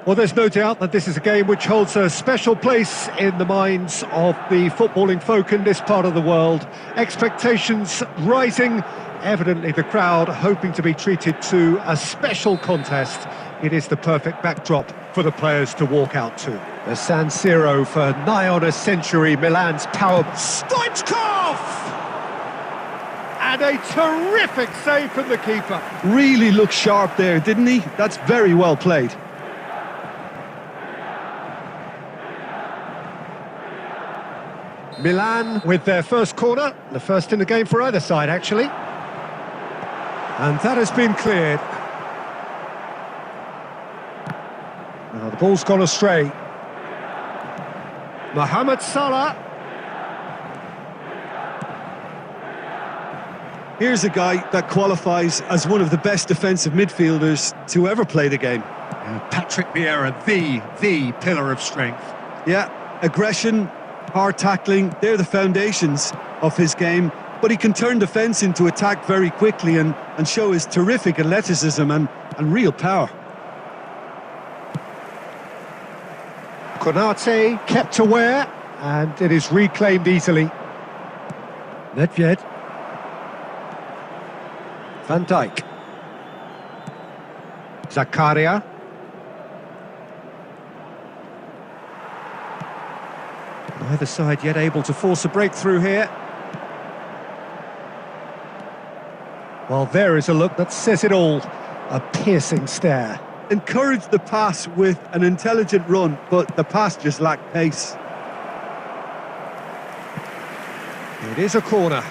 Well, there's no doubt that this is a game which holds a special place in the minds of the footballing folk in this part of the world. Expectations rising, evidently the crowd hoping to be treated to a special contest. It is the perfect backdrop for the players to walk out to. The San Siro for nigh on a century, Milan's power Stoichkov! And a terrific save from the keeper. Really looked sharp there, didn't he? That's very well played. Milan with their first corner, the first in the game for either side actually. And that has been cleared. Now the ball's gone astray. Mohamed Salah. Here's a guy that qualifies as one of the best defensive midfielders to ever play the game. Patrick Vieira, the pillar of strength. Yeah, aggression, hard tackling, they're the foundations of his game, but he can turn defence into attack very quickly and show his terrific athleticism and real power. Konate kept aware, and it is reclaimed easily. Nedved. Van Dijk. Zakaria. Neither side yet able to force a breakthrough here. Well, there is a look that says it all. A piercing stare. Encouraged the pass with an intelligent run, but the pass just lacked pace. It is a corner.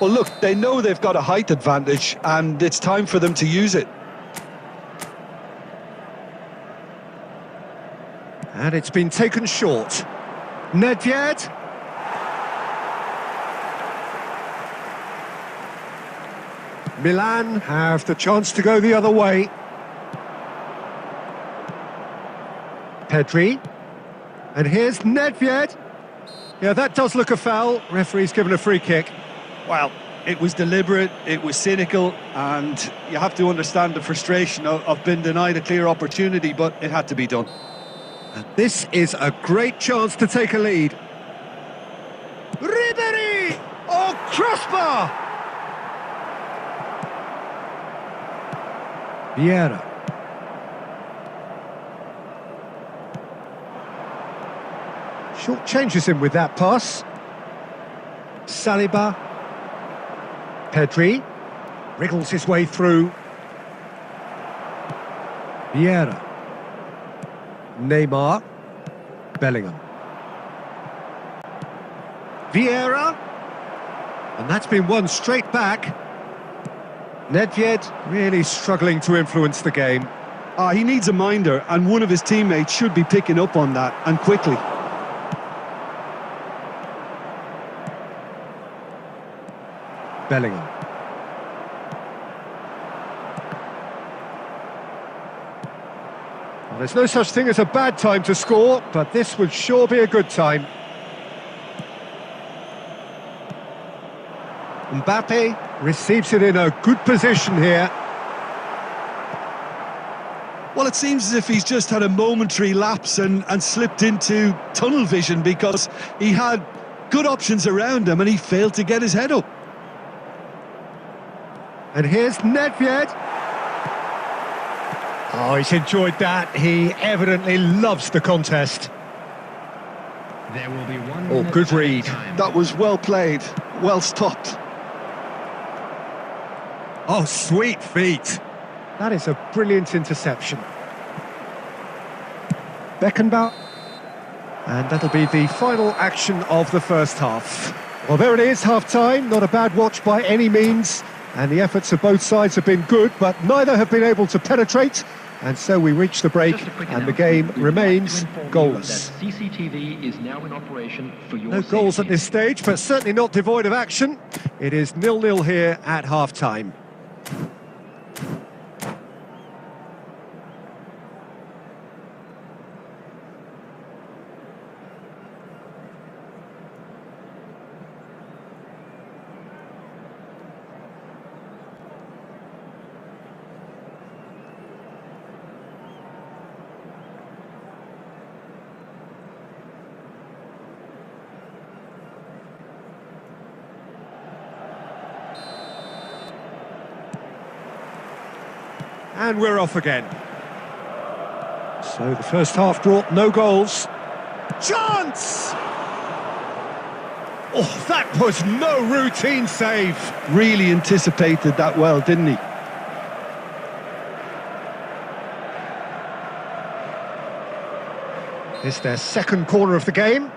Well, look, they know they've got a height advantage, and it's time for them to use it. And it's been taken short. Nedved. Milan have the chance to go the other way. Pedri. And here's Nedved. Yeah, that does look a foul. Referee's given a free kick. Well, it was deliberate, it was cynical, and you have to understand the frustration of being denied a clear opportunity, but it had to be done. And this is a great chance to take a lead. Ribery! Oh, crossbar! Vieira. Short changes him with that pass. Saliba. Pedri. Wriggles his way through. Vieira. Neymar. Bellingham. Vieira. And that's been won straight back. Nedved really struggling to influence the game. He needs a minder, and one of his teammates should be picking up on that, and quickly. Bellingham. Well, there's no such thing as a bad time to score, but this would sure be a good time. Mbappe receives it in a good position here. Well, it seems as if he's just had a momentary lapse and slipped into tunnel vision, because he had good options around him and he failed to get his head up. And here's Nedved. Oh, he's enjoyed that. He evidently loves the contest. There will be one. Oh, good read. That was well played, well stopped. Oh, sweet feet. That is a brilliant interception. Beckenbauer. And that'll be the final action of the first half. Well, there it is, half-time. Not a bad watch by any means. And the efforts of both sides have been good, but neither have been able to penetrate. And so we reach the break, and the game remains goalless. CCTV is now in operation for your No goals at this stage, but certainly not devoid of action. It is 0-0 here at half-time. And we're off again. So the first half brought no goals. Chance! Oh, that was no routine save. Really anticipated that well, didn't he? It's their second corner of the game.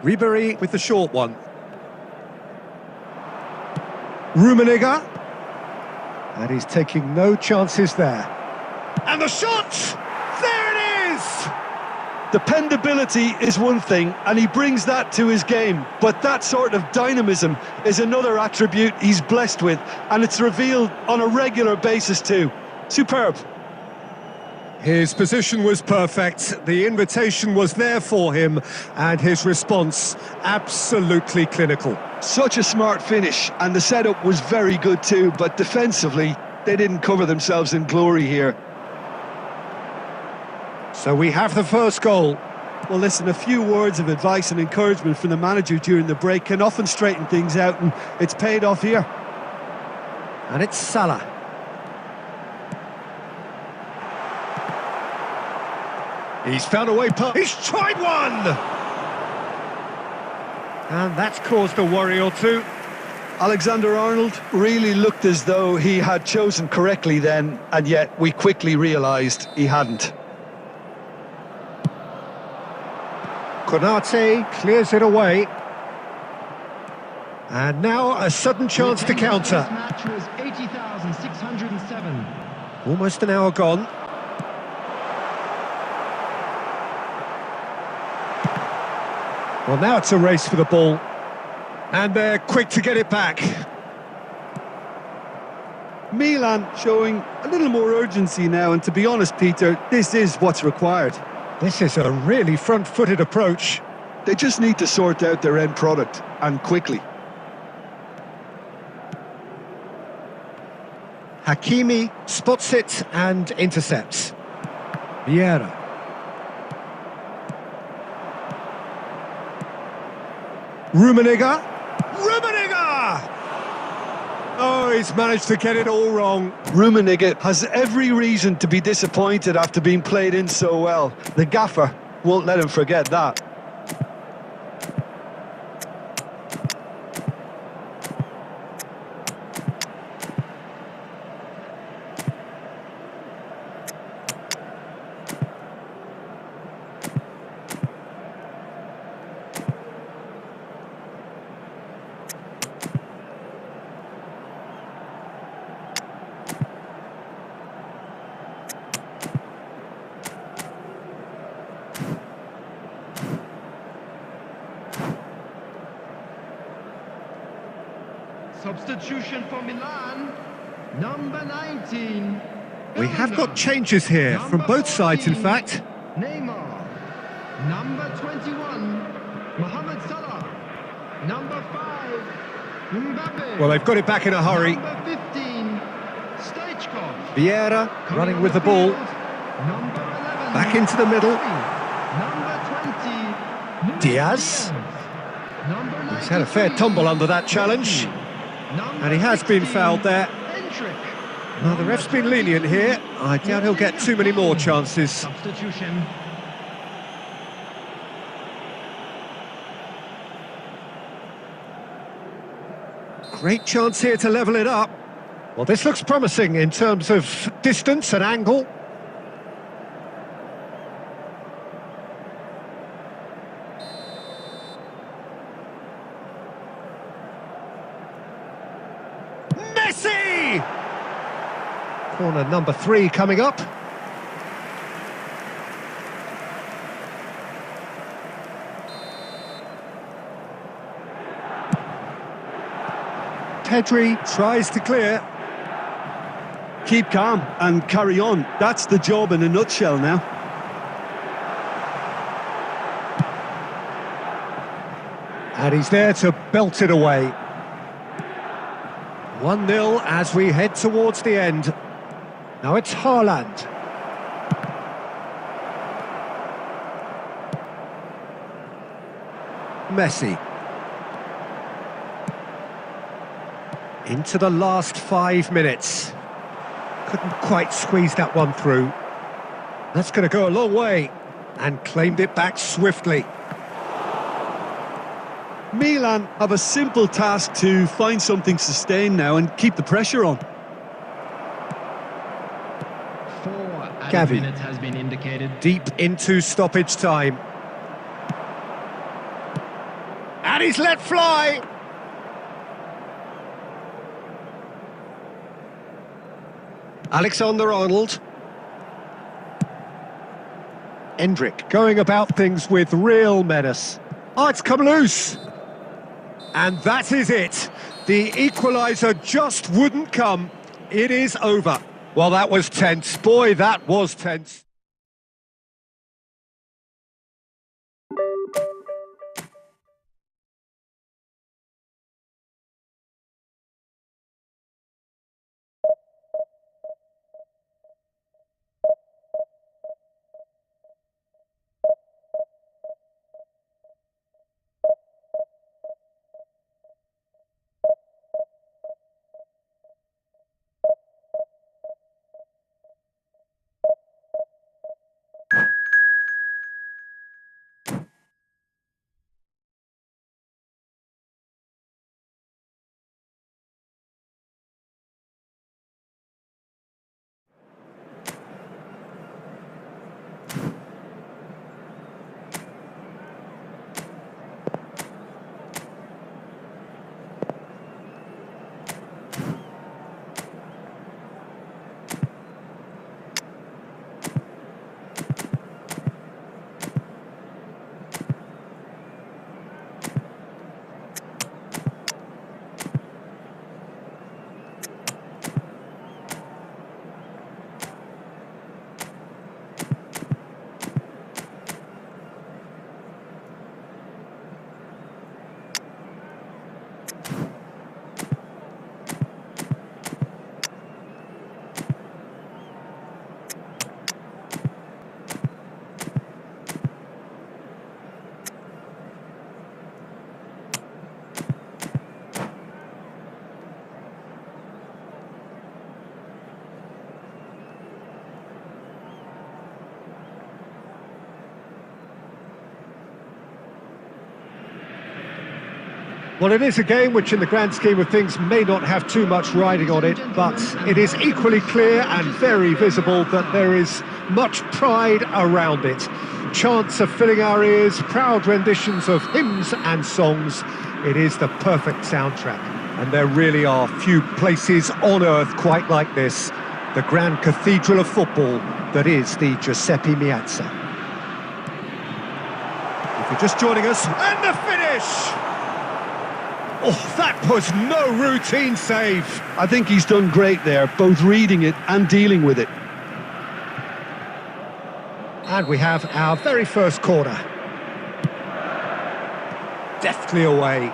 Ribery with the short one. Rummenigge. And he's taking no chances there. And the shot! There it is! Dependability is one thing, and he brings that to his game. But that sort of dynamism is another attribute he's blessed with, and it's revealed on a regular basis too. Superb. His position was perfect, the invitation was there for him, and his response absolutely clinical. Such a smart finish, and the setup was very good too, but defensively, they didn't cover themselves in glory here. So we have the first goal. Well, listen, a few words of advice and encouragement from the manager during the break can often straighten things out, and it's paid off here. And it's Salah. He's found a way past. He's tried one! And that's caused a worry or two. Alexander-Arnold really looked as though he had chosen correctly then, and yet we quickly realised he hadn't. Konate clears it away. And now a sudden chance to counter. This match was 80,607. Almost an hour gone. Well, now it's a race for the ball. And they're quick to get it back. Milan showing a little more urgency now, and to be honest, Peter, this is what's required. This is a really front-footed approach. They just need to sort out their end product, and quickly. Hakimi spots it and intercepts. Vieira. Rummenigge. Rummenigge! Oh, he's managed to get it all wrong. Rummenigge has every reason to be disappointed after being played in so well. The gaffer won't let him forget that. Substitution for Milan, number 19. We have got changes here from both sides, in fact. Neymar, number 21. Mohamed Salah, number 5. Mbappe. Well, they've got it back in a hurry. Number 15. Stoichkov. Vieira running with the ball. Number 11. Back into the middle. Number 20. Diaz. Number 93. He's had a fair tumble under that challenge. And he has been fouled there. Now, the ref's been lenient here. I doubt he'll get too many more chances. Substitution. Great chance here to level it up. Well, this looks promising in terms of distance and angle. Messi! Corner number 3 coming up. Pedri tries to clear. Keep calm and carry on. That's the job in a nutshell now. And he's there to belt it away. 1-0 as we head towards the end. Now it's Haaland. Messi. Into the last 5 minutes. Couldn't quite squeeze that one through. That's going to go a long way. And claimed it back swiftly. Milan have a simple task to find something sustained now and keep the pressure on. 4 added Gavi. minutes has been indicated. Deep into stoppage time. And he's let fly! Alexander-Arnold. Endrick going about things with real menace. Oh, it's come loose! And that is it. The equaliser just wouldn't come. It is over. Well, that was tense. Boy, that was tense. Well, it is a game which in the grand scheme of things may not have too much riding on it, but it is equally clear and very visible that there is much pride around it. Chants are filling our ears, proud renditions of hymns and songs. It is the perfect soundtrack, and there really are few places on earth quite like this, the grand cathedral of football that is the Giuseppe Meazza. If you're just joining us, and the finish! Oh, that was no routine save. I think he's done great there, both reading it and dealing with it. And we have our very first corner. Deftly away.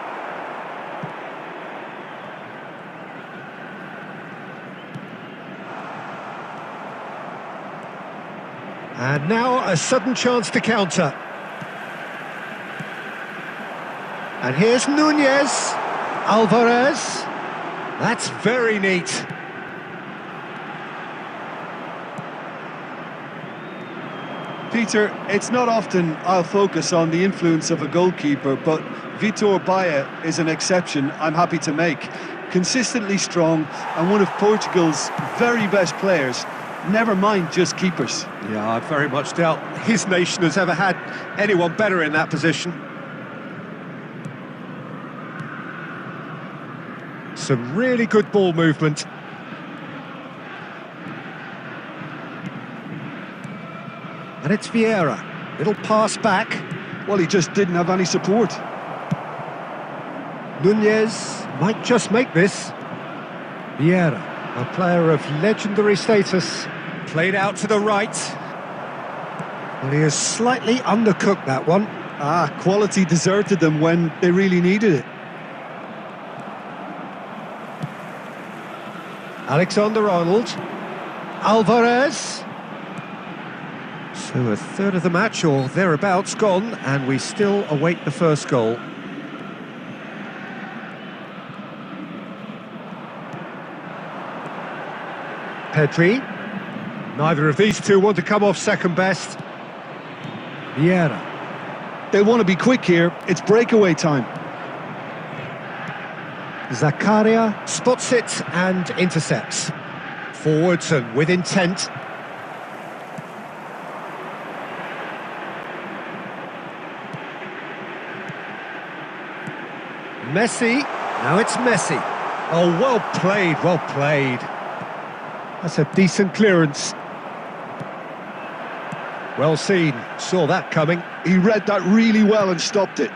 And now a sudden chance to counter. And here's Nunez. Alvarez. That's very neat. Peter, it's not often I'll focus on the influence of a goalkeeper, but Vitor Baia is an exception I'm happy to make. Consistently strong and one of Portugal's very best players, never mind just keepers. Yeah, I very much doubt his nation has ever had anyone better in that position. Some really good ball movement. And it's Vieira. Little pass back. Well, he just didn't have any support. Nunez might just make this. Vieira, a player of legendary status, played out to the right. Well, he has slightly undercooked that one. Quality deserted them when they really needed it. Alexander-Arnold. Alvarez. So a third of the match or thereabouts gone, and we still await the first goal. Pedri. Neither of these two want to come off second best. Vieira. They want to be quick here. It's breakaway time. Zakaria spots it and intercepts. Forwards and with intent. Messi. Now it's Messi. Oh, well played, well played. That's a decent clearance. Well seen, saw that coming. He read that really well and stopped it.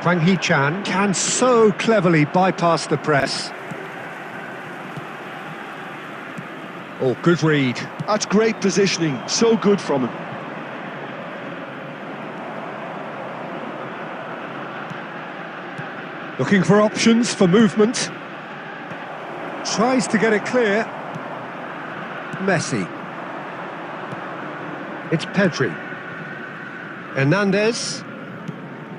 Hwang Hee-chan can so cleverly bypass the press. Oh, good read. That's great positioning, so good from him. Looking for options for movement. Tries to get it clear. Messi. It's Pedri. Hernandez.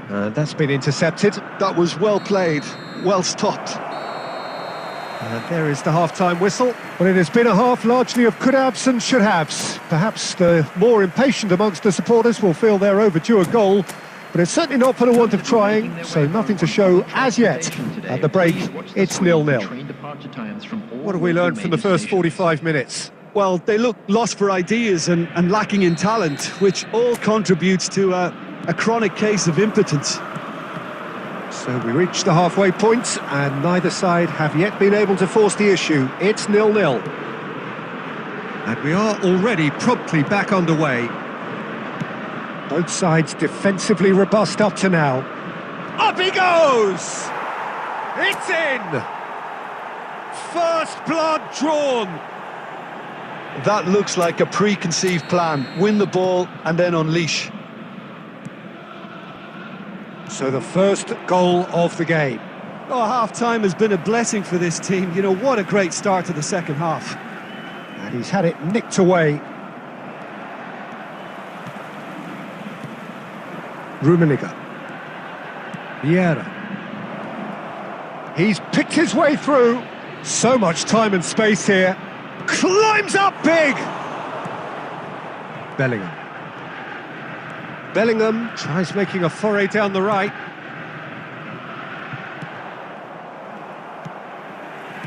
And that's been intercepted. That was well played, well stopped. And there is the half-time whistle. Well, it has been a half largely of could-haves and should-haves. Perhaps the more impatient amongst the supporters will feel they're overdue a goal, but it's certainly not for the want of trying, so nothing to show as yet. At the break, it's 0-0. What have we learned from the first 45 minutes? Well, they look lost for ideas and lacking in talent, which all contributes to a chronic case of impotence. So we reach the halfway point, and neither side have yet been able to force the issue. It's 0-0. And we are already promptly back underway. Both sides defensively robust up to now. Up he goes! It's in! First blood drawn! That looks like a preconceived plan. Win the ball and then unleash. So the first goal of the game. Oh, half-time has been a blessing for this team. You know, what a great start to the second half. And he's had it nicked away. Rummenigge. Vieira. He's picked his way through. So much time and space here. Climbs up big! Bellingham. Bellingham tries making a foray down the right.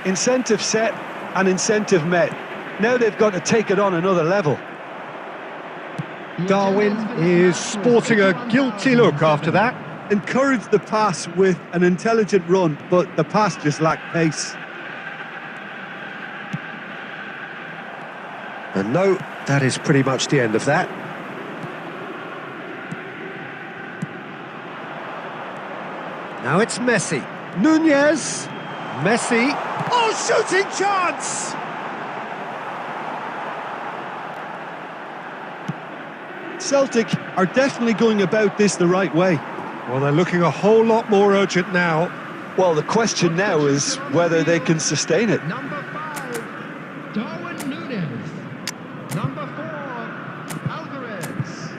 Incentive set and incentive met. Now they've got to take it on another level. Darwin is sporting a guilty look after that. Encouraged the pass with an intelligent run, but the pass just lacked pace. And no, that is pretty much the end of that. Now it's Messi. Nunez. Messi. Oh, shooting chance! Celtic are definitely going about this the right way. Well, they're looking a whole lot more urgent now. Well, the question now is whether they can sustain it. Number 5, Darwin Nunez. Number 4, Alvarez.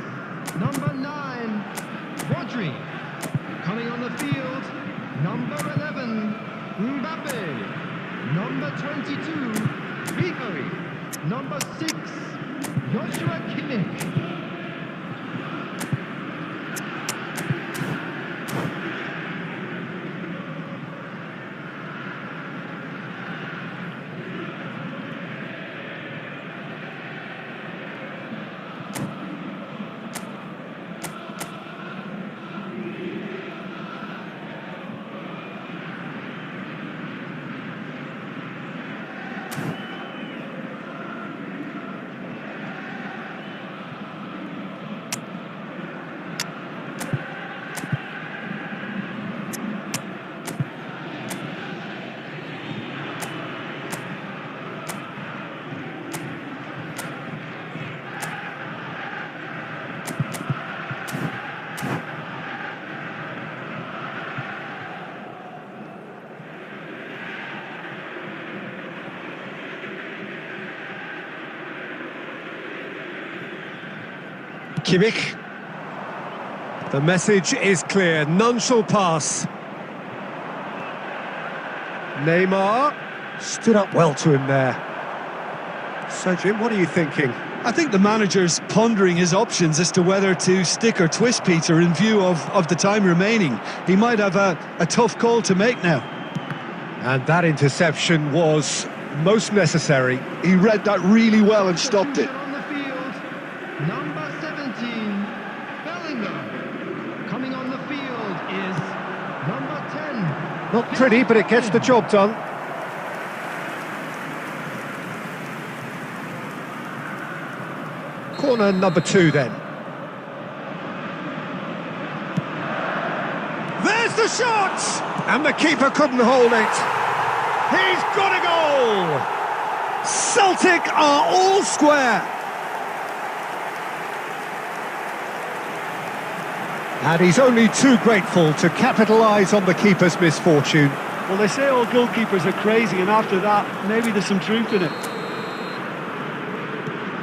Number 9, Rodri. Coming on the field, number 11, Mbappe. Number 22, Ribery. Number 6, Joshua Kimmich. Kimmich. The message is clear, none shall pass. Neymar stood up well to him there. So Jim, what are you thinking? I think the manager's pondering his options as to whether to stick or twist Peter in view of the time remaining. He might have a tough call to make now. And that interception was most necessary. He read that really well and stopped it. On the field, number 17, Bellingham. Coming on the field is number 10. Not pretty, but it gets the job done. Corner number 2 then. There's the shot! And the keeper couldn't hold it. He's got a goal! Celtic are all square. And he's only too grateful to capitalise on the keeper's misfortune. Well, they say all goalkeepers are crazy, and after that, maybe there's some truth in it.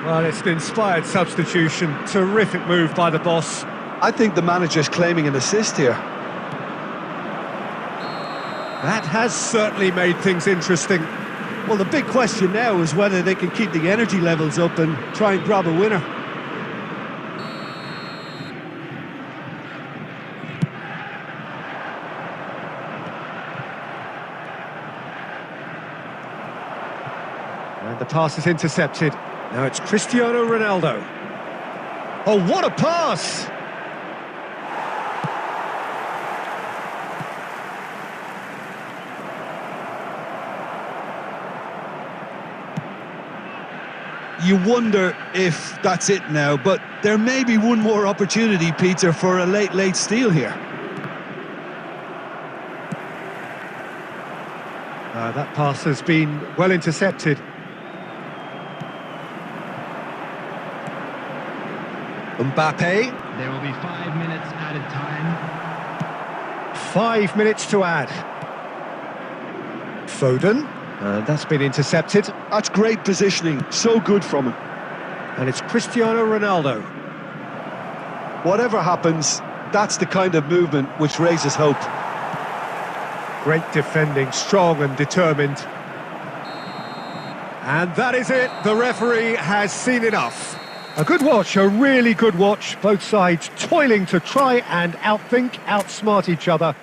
Well, it's an inspired substitution. Terrific move by the boss. I think the manager's claiming an assist here. That has certainly made things interesting. Well, the big question now is whether they can keep the energy levels up and try and grab a winner. And the pass is intercepted. Now it's Cristiano Ronaldo. Oh, what a pass! You wonder if that's it now, but there may be one more opportunity, Peter, for a late steal here. That pass has been well intercepted. Mbappe. There will be 5 minutes added time. 5 minutes to add. Foden. That's been intercepted. That's great positioning, so good from him. And it's Cristiano Ronaldo. Whatever happens, that's the kind of movement which raises hope. Great defending, strong and determined. And that is it. The referee has seen enough. A good watch, a really good watch. Both sides toiling to try and outthink, outsmart each other.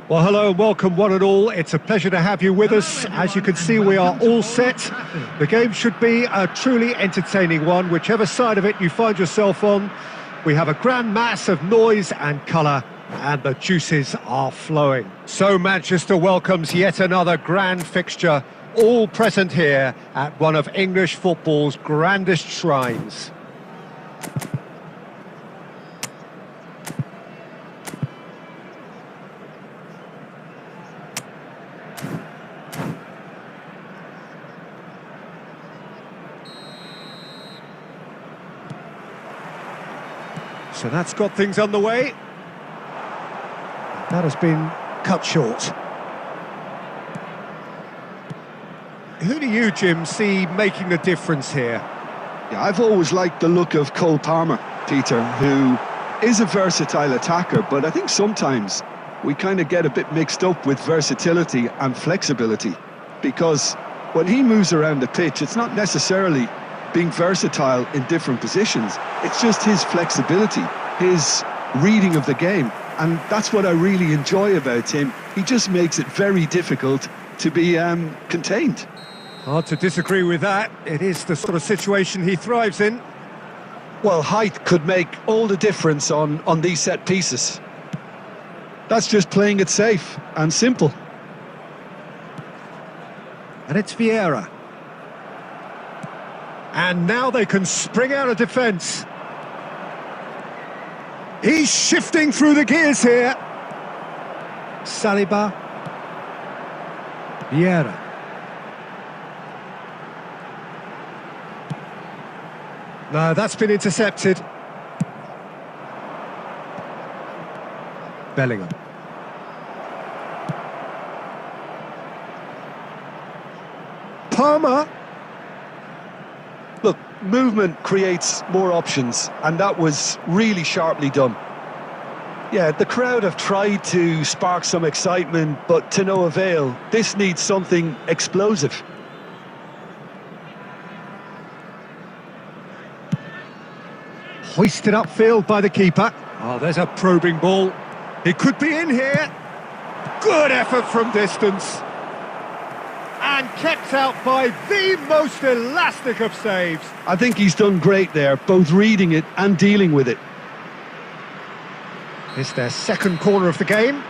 Well, hello and welcome one and all. It's a pleasure to have you with us. As you can see, we are all set. The game should be a truly entertaining one, whichever side of it you find yourself on. We have a grand mass of noise and colour, and the juices are flowing. So Manchester welcomes yet another grand fixture, all present here at one of English football's grandest shrines. So that's got things underway. That has been cut short. Who do you, Jim, see making the difference here? Yeah, I've always liked the look of Cole Palmer, Peter, who is a versatile attacker, but I think sometimes we kind of get a bit mixed up with versatility and flexibility, because when he moves around the pitch, it's not necessarily being versatile in different positions. It's just his flexibility, his reading of the game, and that's what I really enjoy about him. He just makes it very difficult to be contained. Hard to disagree with that. It is the sort of situation he thrives in. Well, height could make all the difference on these set pieces. That's just playing it safe and simple. And it's Vieira. And now they can spring out of defence. He's shifting through the gears here. Saliba. Vieira. No, that's been intercepted. Bellingham. Palmer. Look, movement creates more options, and that was really sharply done. Yeah, the crowd have tried to spark some excitement, but to no avail. This needs something explosive. Hoisted upfield by the keeper. Oh, there's a probing ball. He could be in here. Good effort from distance. And kept out by the most elastic of saves. I think he's done great there, both reading it and dealing with it. It's their second corner of the game.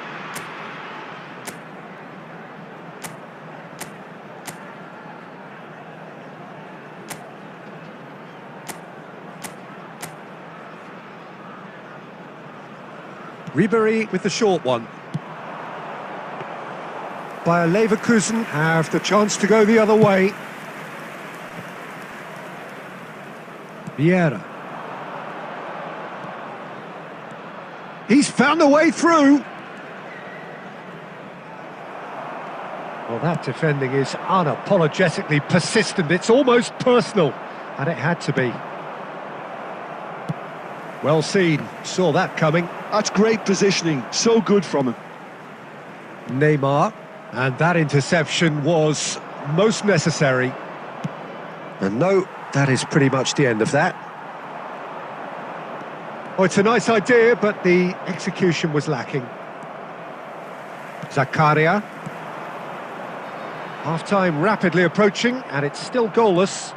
Ribery with the short one. Bayer Leverkusen have the chance to go the other way. Vieira. He's found a way through. Well, that defending is unapologetically persistent. It's almost personal, and it had to be. Well seen, saw that coming. That's great positioning, so good from him. Neymar, and that interception was most necessary. And no, that is pretty much the end of that. Oh, it's a nice idea, but the execution was lacking. Zakaria. Half-time rapidly approaching, and it's still goalless.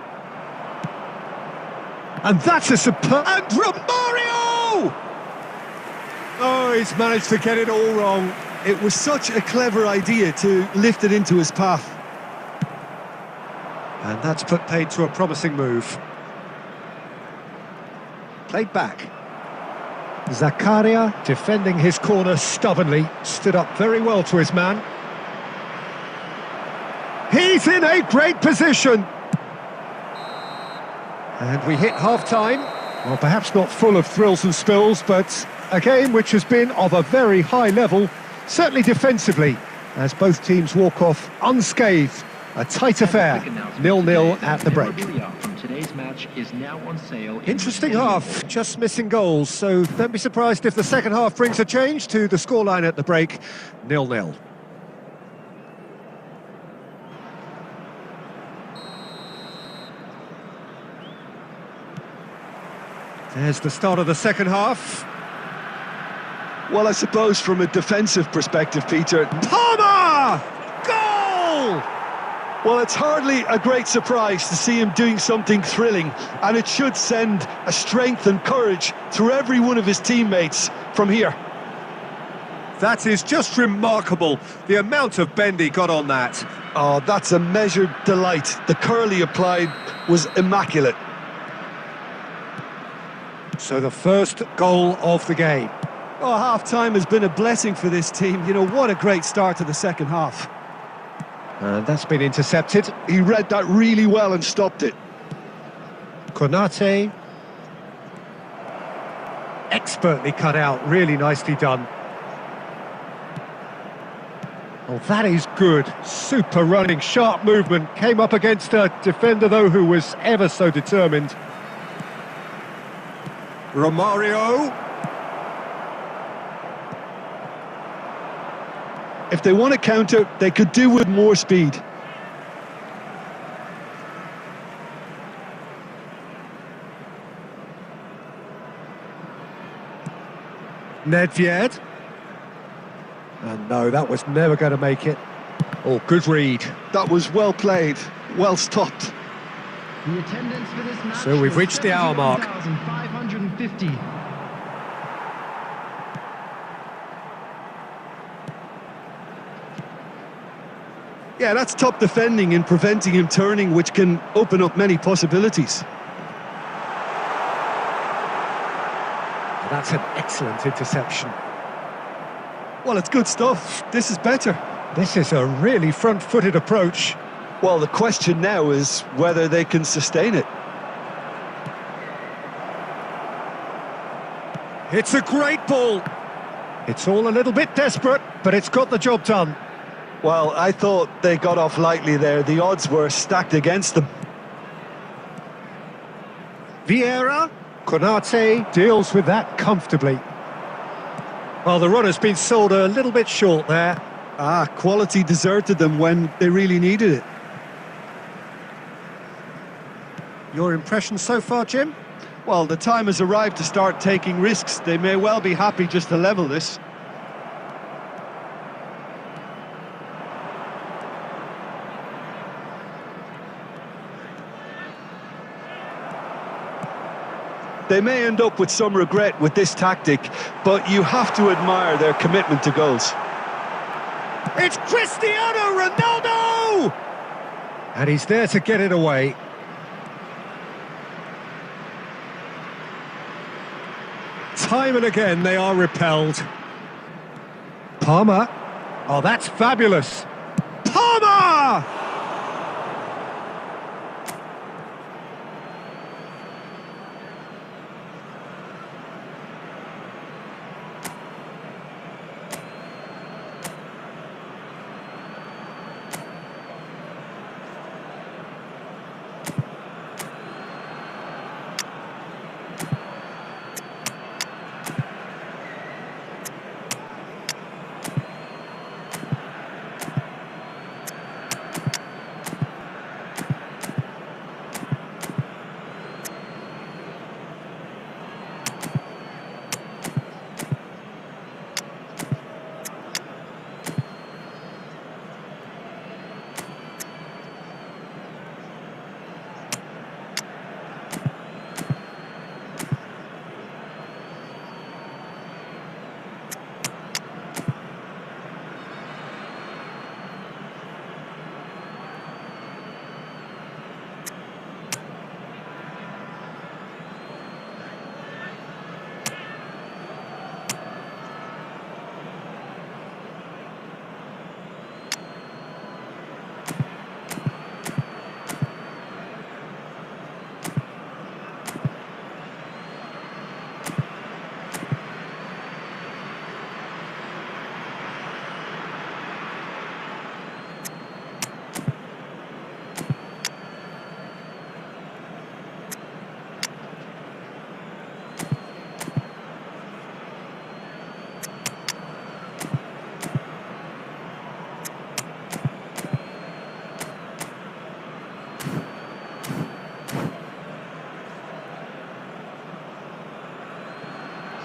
And that's a superb... And Romario! Oh, he's managed to get it all wrong. It was such a clever idea to lift it into his path. And that's put paid to a promising move. Played back. Zakaria, defending his corner stubbornly, stood up very well to his man. He's in a great position. And we hit half-time. Well, perhaps not full of thrills and spills, but a game which has been of a very high level, certainly defensively, as both teams walk off unscathed. A tight affair, 0-0 at the break. Today's match is now on sale. Interesting half, just missing goals, so don't be surprised if the second half brings a change to the scoreline at the break, 0-0. There's the start of the second half. Well, I suppose from a defensive perspective, Peter. Palmer! Goal! Well, it's hardly a great surprise to see him doing something thrilling, and it should send a strength and courage through every one of his teammates from here. That is just remarkable, the amount of bend he got on that. Oh, that's a measured delight. The curl he applied was immaculate. So the first goal of the game. Oh, half-time has been a blessing for this team. You know, what a great start to the second half. And that's been intercepted. He read that really well and stopped it. Konate. Expertly cut out, really nicely done. Oh, that is good. Super running, sharp movement. Came up against a defender, though, who was ever so determined. Romario. If they want to counter, they could do with more speed. Nedved. And no, that was never going to make it. Oh, good read. That was well played, well stopped. The attendance for this match So we've reached the hour mark. 71,550. Yeah, that's top defending and preventing him turning, which can open up many possibilities. That's an excellent interception. Well, it's good stuff. This is better. This is a really front-footed approach. Well, the question now is whether they can sustain it. It's a great ball. It's all a little bit desperate, but it's got the job done. Well, I thought they got off lightly there. The odds were stacked against them. Vieira. Konate deals with that comfortably. Well, the run has been sold a little bit short there. Ah, quality deserted them when they really needed it. Your impression so far, Jim? Well, the time has arrived to start taking risks. They may well be happy just to level this. They may end up with some regret with this tactic, but you have to admire their commitment to goals. It's Cristiano Ronaldo! And he's there to get it away. Time and again they are repelled. Palmer. Oh, that's fabulous. Palmer!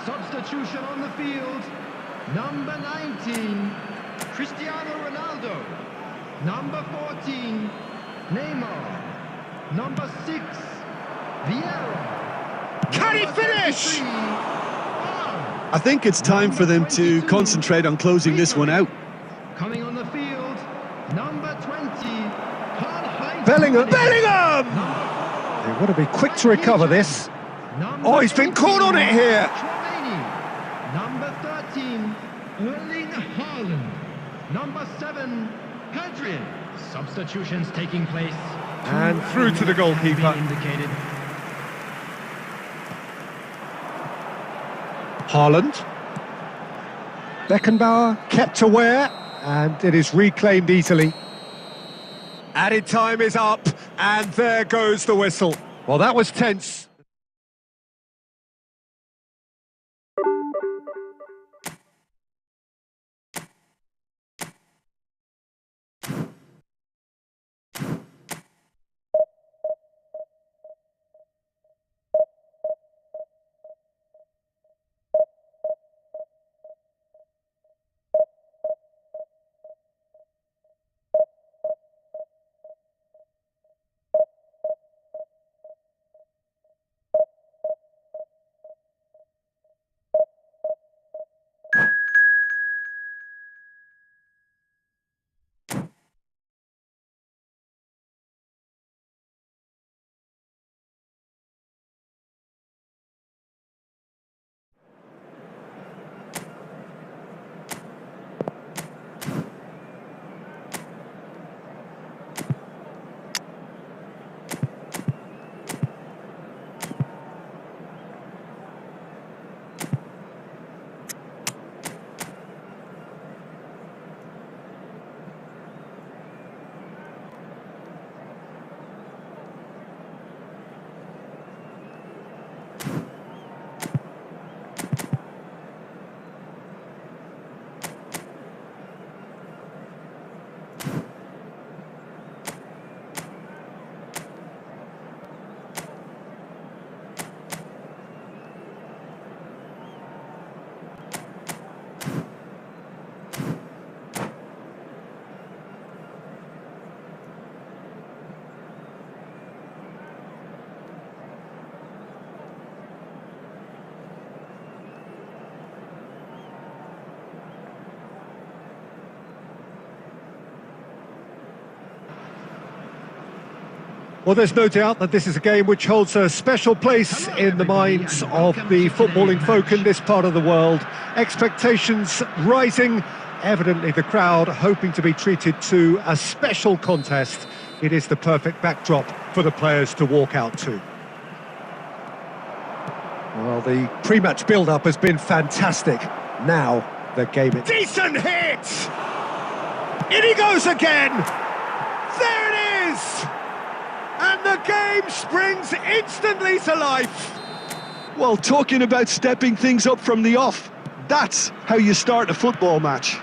Substitution on the field. Number 19, Cristiano Ronaldo. Number 14, Neymar. Number 6, Vieira. Can he finish? I think it's time for them to concentrate on closing this one out. Coming on the field, number 20, Bellingham! Bellingham! They want to be quick to recover this. Oh, he's been caught on it here. Number 13, Erling Haaland. Number 7, Pedri. Substitutions taking place. And through to the goalkeeper. Indicated. Haaland. Beckenbauer kept aware, and it is reclaimed easily. Added time is up, and there goes the whistle. Well, that was tense. Well, there's no doubt that this is a game which holds a special place in the minds of the footballing folk in this part of the world. Expectations rising, evidently the crowd hoping to be treated to a special contest. It is the perfect backdrop for the players to walk out to. Well, the pre-match build-up has been fantastic. Now, the game is... Decent hit! In he goes again! There it is! And the game springs instantly to life. Well, talking about stepping things up from the off, that's how you start a football match.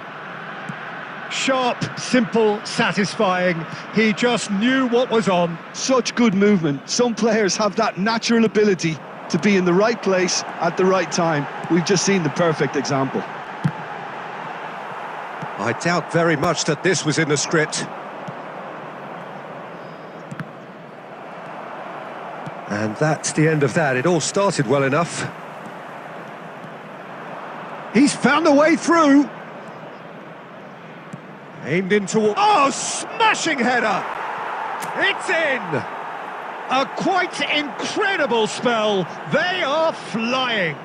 Sharp, simple, satisfying. He just knew what was on. Such good movement. Some players have that natural ability to be in the right place at the right time. We've just seen the perfect example. I doubt very much that this was in the script. And that's the end of that. It all started well enough. He's found a way through. Aimed into... Oh, smashing header! It's in! A quite incredible spell. They are flying.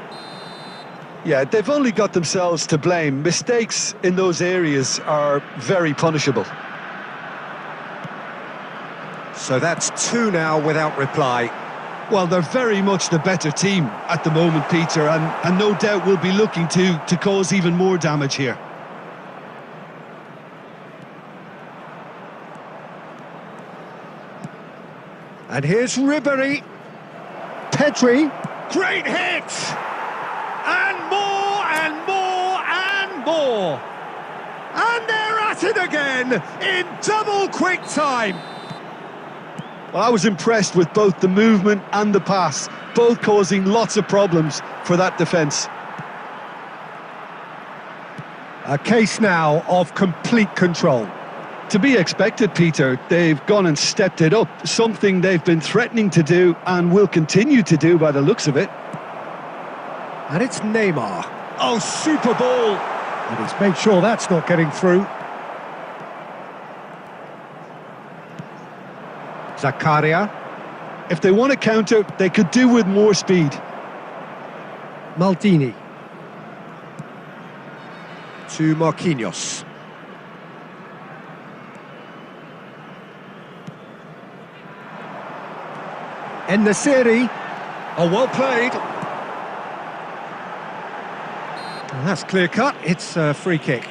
Yeah, they've only got themselves to blame. Mistakes in those areas are very punishable. So that's two now without reply. Well, they're very much the better team at the moment, Peter, and no doubt will be looking to cause even more damage here. And here's Ribery. Pedri. Great hit! And more, and more, and more! And they're at it again in double quick time. Well, I was impressed with both the movement and the pass, both causing lots of problems for that defence. A case now of complete control. To be expected, Peter. They've gone and stepped it up, something they've been threatening to do and will continue to do by the looks of it. And it's Neymar. Oh, super ball! And he's made sure that's not getting through. Zakaria. If they want to counter, they could do with more speed. Maldini. To Marquinhos. En-Nesyri. Oh, well played. And that's clear cut. It's a free kick.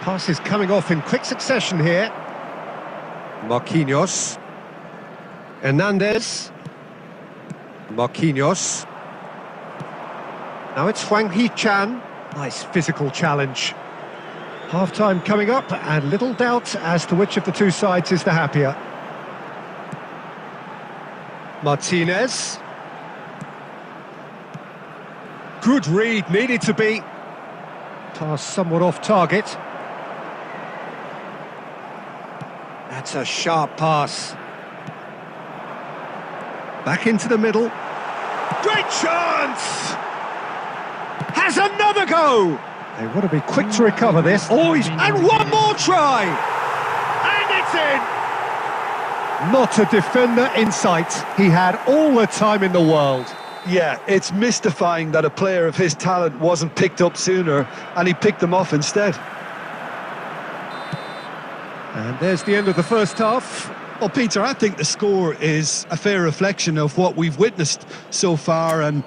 Passes coming off in quick succession here. Marquinhos. Hernandez. Marquinhos. Now it's Hwang Hee-chan. Nice physical challenge. Half-time coming up, and little doubt as to which of the two sides is the happier. Martinez. Good read, needed to be. Pass somewhat off target. That's a sharp pass. Back into the middle. Great chance! Has another go! They want to be quick to recover this. Oh, and one more try! And it's in! Not a defender in sight. He had all the time in the world. Yeah, it's mystifying that a player of his talent wasn't picked up sooner, and he picked them off instead. And there's the end of the first half. Well, Peter, I think the score is a fair reflection of what we've witnessed so far, and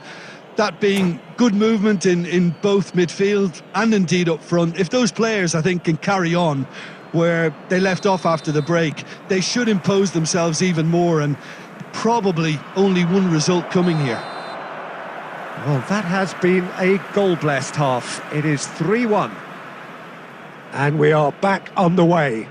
that being good movement in both midfield and indeed up front. If those players, I think, can carry on where they left off after the break, they should impose themselves even more, and probably only one result coming here. Well, that has been a goal-blessed half. It is 3-1. And we are back underway.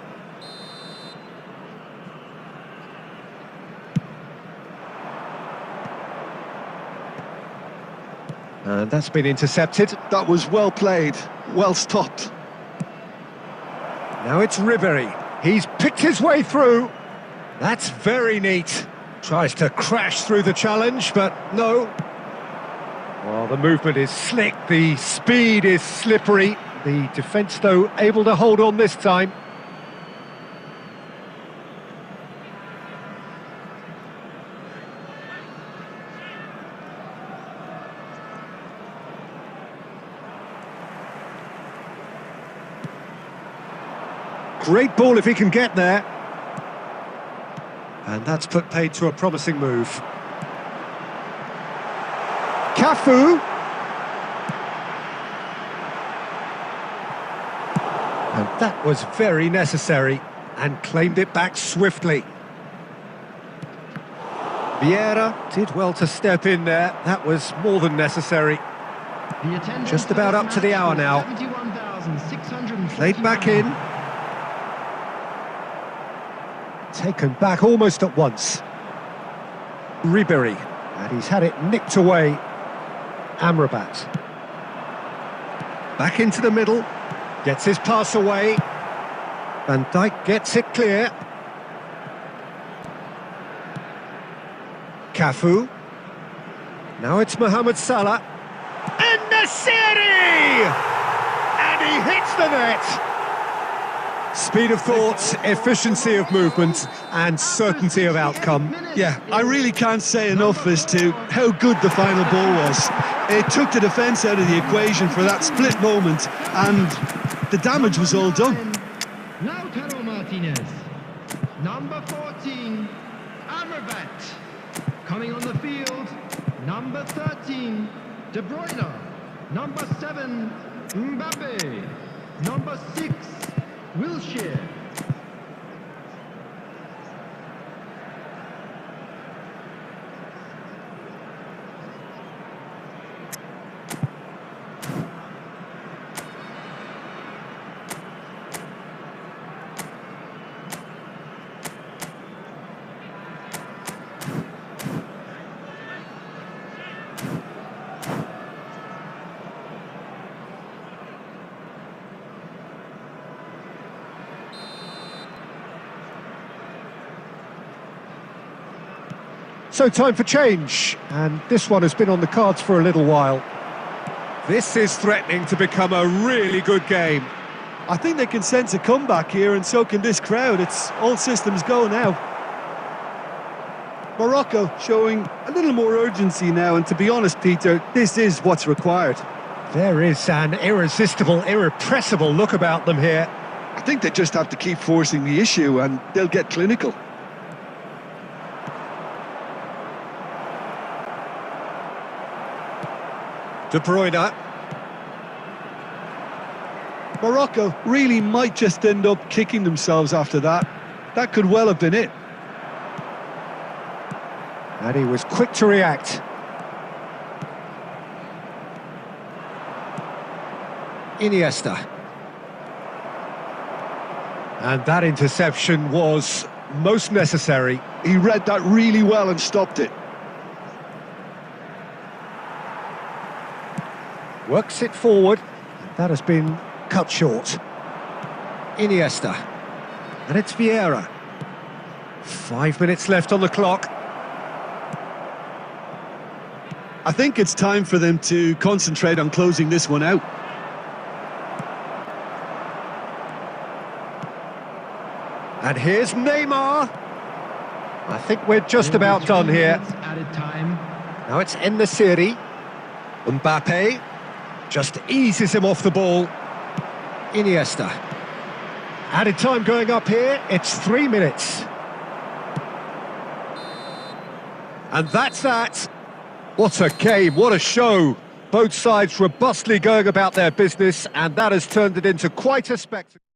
And that's been intercepted. That was well played, well stopped. Now it's Ribery. He's picked his way through. That's very neat. Tries to crash through the challenge, but no. Well, the movement is slick, the speed is slippery. The defence, though, able to hold on this time. Great ball if he can get there. And that's put paid to a promising move. Cafu. And that was very necessary, and claimed it back swiftly. Vieira did well to step in there. That was more than necessary. Just about up to the hour now. Played back in. Taken back almost at once. Ribery, and he's had it nicked away. Amrabat. Back into the middle. Gets his pass away. Van Dijk gets it clear. Cafu. Now it's Mohamed Salah. En-Nesyri! And he hits the net. Speed of thought, efficiency of movement, and certainty of outcome. Yeah, I really can't say enough as to how good the final ball was. It took the defence out of the equation for that split moment, and the damage was all done. Lautaro Martinez. Number 14, Amrabat. Coming on the field, number 13, De Bruyne. Number 7, Mbappe. Number 6, Wilshere. So time for change, and this one has been on the cards for a little while. This is threatening to become a really good game. I think they can sense a comeback here, and so can this crowd. It's all systems go now. Morocco showing a little more urgency now, and to be honest, Peter, this is what's required. There is an irresistible, irrepressible look about them here. I think they just have to keep forcing the issue, and they'll get clinical. De Bruyne. Morocco really might just end up kicking themselves after that. That could well have been it. And he was quick to react. Iniesta. And that interception was most necessary. He read that really well and stopped it. Works it forward. That has been cut short. Iniesta. And it's Vieira. 5 minutes left on the clock. I think it's time for them to concentrate on closing this one out. And here's Neymar. I think we're just about done here. Added time. Now it's En-Nesyri. Mbappe just eases him off the ball. Iniesta. Added time going up here. It's 3 minutes. And that's that. What a game, what a show. Both sides robustly going about their business, and that has turned it into quite a spectacle.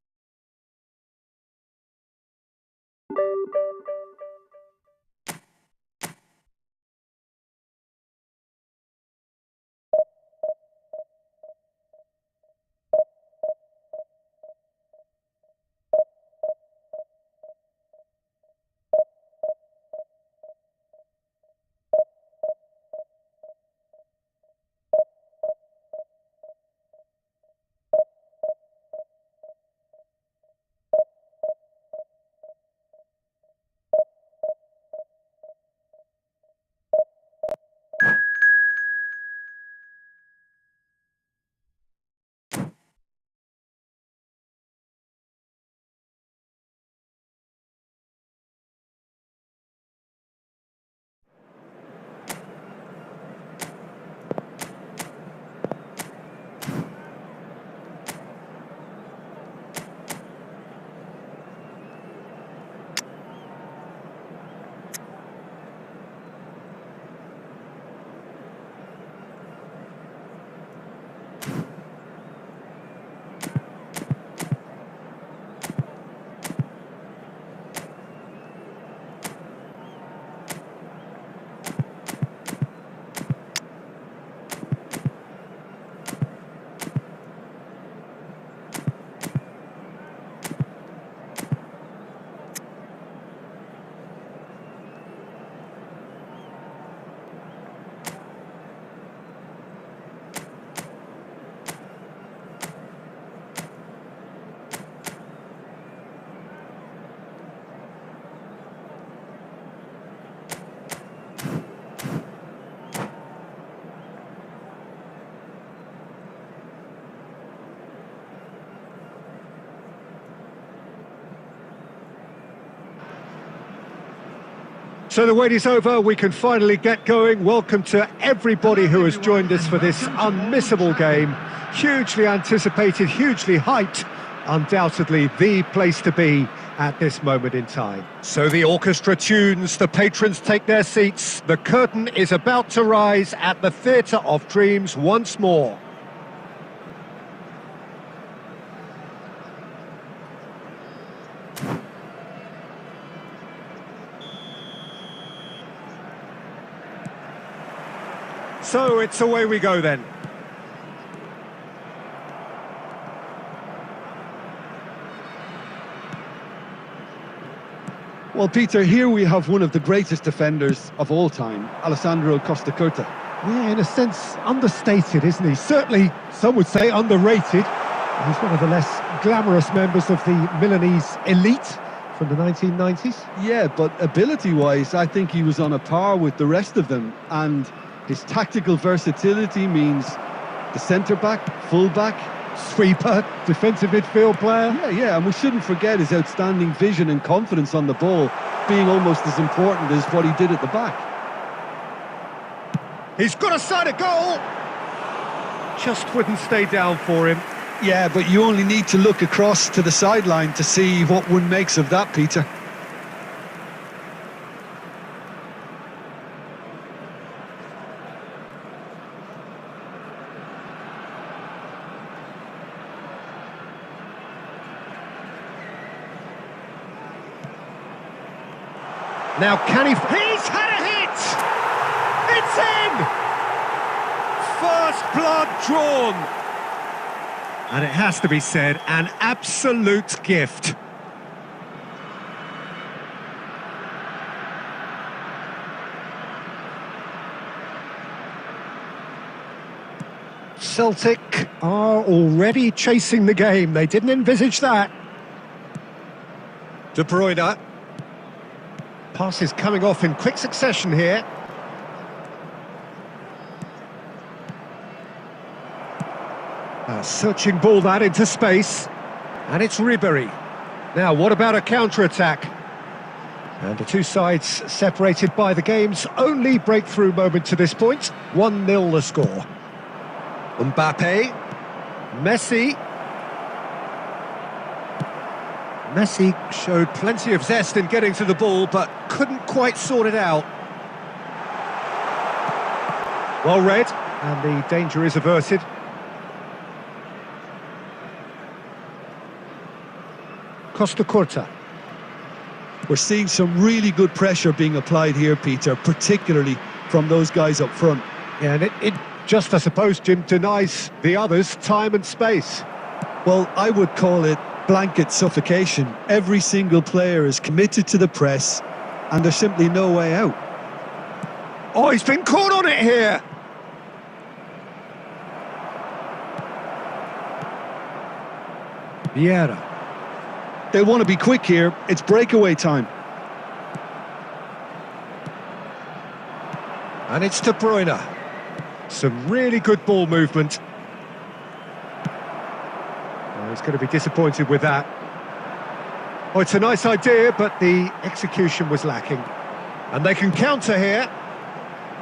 So the wait is over, we can finally get going. Welcome to everybody who has joined us for this unmissable game. Hugely anticipated, hugely hyped, undoubtedly the place to be at this moment in time. So the orchestra tunes, the patrons take their seats, the curtain is about to rise at the Theatre of Dreams once more. So it's away we go then. Well, Peter, here we have one of the greatest defenders of all time, Alessandro Costa Curta. Yeah, in a sense, understated, isn't he? Certainly, some would say underrated. He's one of the less glamorous members of the Milanese elite. from the 1990s? Yeah, but ability-wise, I think he was on a par with the rest of them. And his tactical versatility means the centre-back, full-back, Sweeper, defensive midfield player. Yeah, and we shouldn't forget his outstanding vision and confidence on the ball, being almost as important as what he did at the back. He's got a side of goal. Just wouldn't stay down for him. Yeah, but you only need to look across to the sideline to see what one makes of that, Peter. Now can he... He's had a hit! It's in! First blood drawn. And it has to be said, an absolute gift. Celtic are already chasing the game. They didn't envisage that. De Bruyne. Passes coming off in quick succession here. A searching ball that into space. And it's Ribéry. Now, what about a counter-attack? And the two sides separated by the game's only breakthrough moment to this point. 1-0 the score. Mbappe. Messi. Messi showed plenty of zest in getting to the ball, but couldn't quite sort it out. Well read, and the danger is averted. Costa Curta. We're seeing some really good pressure being applied here, Peter, particularly from those guys up front. Yeah, and it just, I suppose, Jim, denies the others time and space. Well, I would call it blanket suffocation. Every single player is committed to the press, and there's simply no way out. Oh, he's been caught on it here! Vieira. They'll want to be quick here. It's breakaway time. And it's De Bruyne. Some really good ball movement. He's going to be disappointed with that. Oh, it's a nice idea, but the execution was lacking. And they can counter here.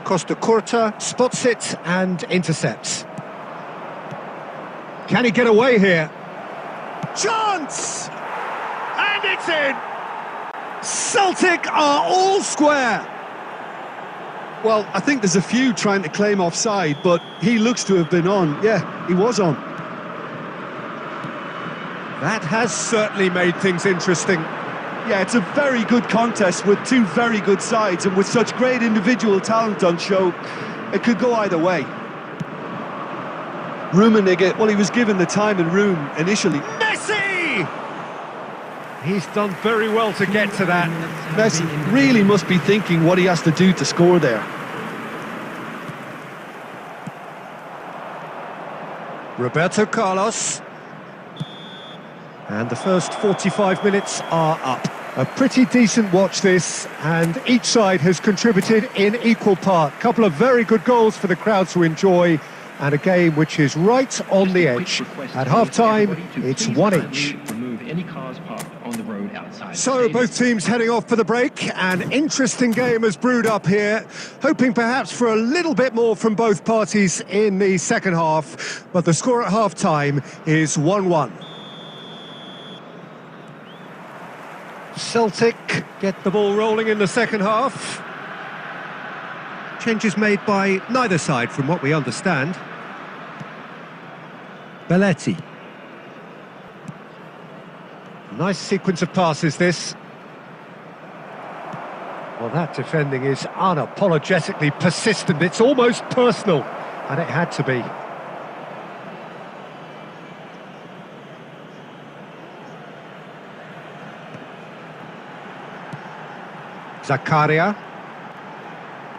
Costa Curta spots it and intercepts. Can he get away here? Chance! And it's in! Celtic are all square! Well, I think there's a few trying to claim offside, but he looks to have been on. Yeah, he was on. That has certainly made things interesting. Yeah, it's a very good contest with two very good sides, and with such great individual talent on show, it could go either way. Rummenigge, well, he was given the time and room initially. Messi! He's done very well to get to that. Messi really must be thinking what he has to do to score there. Roberto Carlos. And the first 45 minutes are up. A pretty decent watch this, and each side has contributed in equal part. Couple of very good goals for the crowd to enjoy, and a game which is right on the edge. At half-time, it's 1-1. So both teams heading off for the break. An interesting game has brewed up here, hoping perhaps for a little bit more from both parties in the second half, but the score at half-time is 1-1. Celtic get the ball rolling in the second half. Changes made by neither side from what we understand. Belletti. Nice sequence of passes this. Well, that defending is unapologetically persistent. It's almost personal, and it had to be. Zakaria.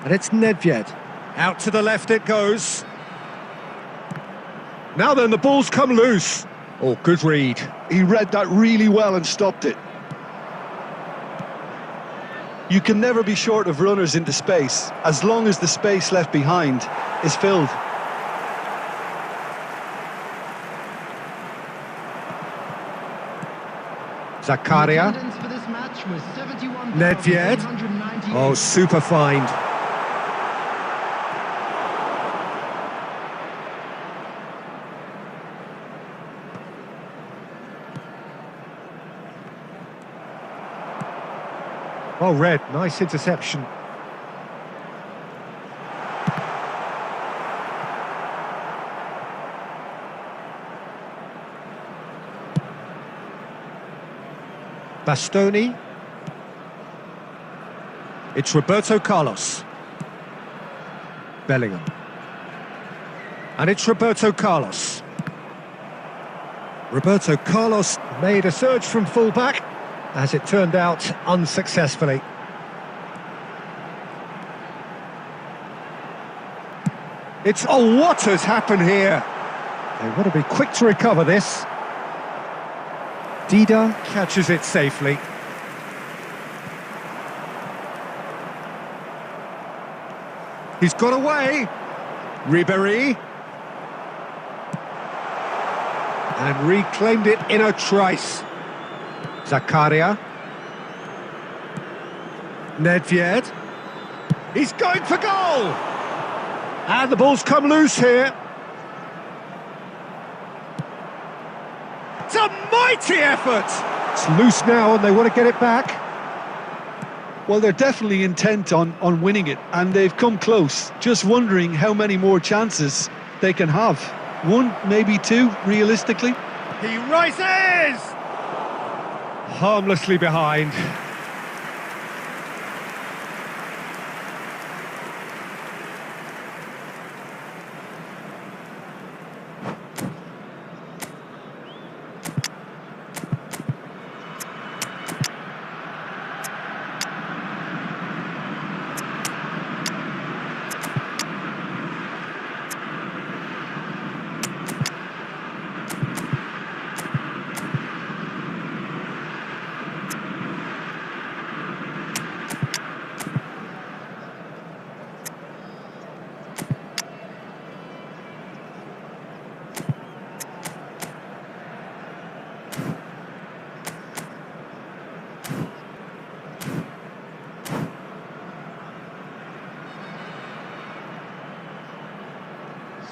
And it's Nedved. Out to the left it goes. Now then, the ball's come loose. Oh, good read. He read that really well and stopped it. You can never be short of runners into space, as long as the space left behind is filled. Zakaria. Nedved. Oh, super find. Oh, Red, nice interception. Bastoni. It's Roberto Carlos. Bellingham. And it's Roberto Carlos. Roberto Carlos made a surge from fullback, as it turned out unsuccessfully. It's... oh, what has happened here? They want to be quick to recover this. Dida catches it safely. He's got away. Ribéry. And reclaimed it in a trice. Zakaria. Nedved. He's going for goal! And the ball's come loose here. It's a mighty effort! It's loose now and they want to get it back. Well, they're definitely intent on winning it, and they've come close. Just wondering how many more chances they can have. One, maybe two, realistically. He rises! Harmlessly behind.